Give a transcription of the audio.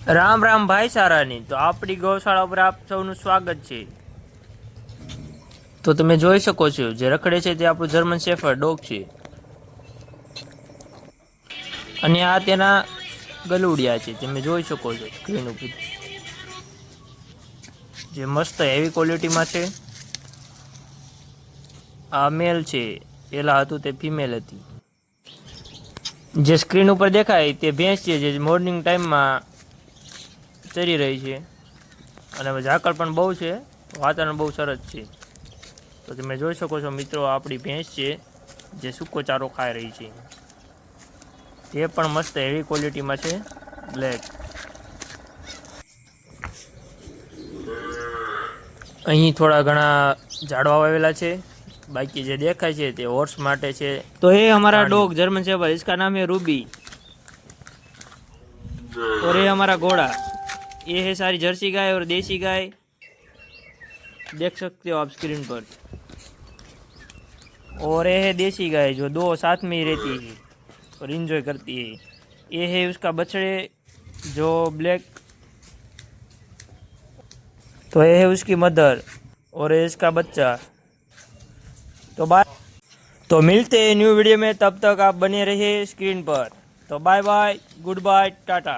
રામ રામ ભાઈ સારાની તો આપણી ગૌશાળા પર આપ સૌનું સ્વાગત છે। તો તમે જોઈ શકો છો જે રખડે છે તે આપણું જર્મન શેફર્ડ ડોગ છે અને આ તેના ગલુડિયા છે। તમે જોઈ શકો છો સ્ક્રીન ઉપર જે મસ્ત હેવી ક્વોલિટીમાં છે। આ મેલ છે, પેલા હતું તે ફિમેલ હતી। જે સ્ક્રીન ઉપર દેખાય તે ભેંસ છે જે મોર્નિંગ ટાઈમમાં ચરી રહી છે અને ઝાકળ પણ બહુ છે, વાતાવરણ બહુ સરસ છે। તો તમે જોઈ શકો છો મિત્રો આપણી ભેંસ છે જે સૂકો ચારો ખાઈ રહી છે। તે પણ મસ્ત હેવી ક્વોલિટીમાં છે, બ્લેક। અહીં થોડા ઘણા ઝાડવા વાવેલા છે, बाकी जो देखा है ते हॉर्स माटे छे। तो ये हमारा डॉग जर्मन शेफर्ड, इसका नाम है रूबी। और ये हमारा घोड़ा, ये है सारी जर्सी गाय और देसी गाय, देख सकते हो आप स्क्रीन पर। और ये है देसी गाय जो दो साथ में ही रहती है और इंजॉय करती है। ये है उसका बछड़े जो ब्लैक, तो ये है उसकी मदर और ये इसका बच्चा। तो मिलते हैं न्यू वीडियो में, तब तक आप बने रहिए स्क्रीन पर। तो bye bye, goodbye, Tata.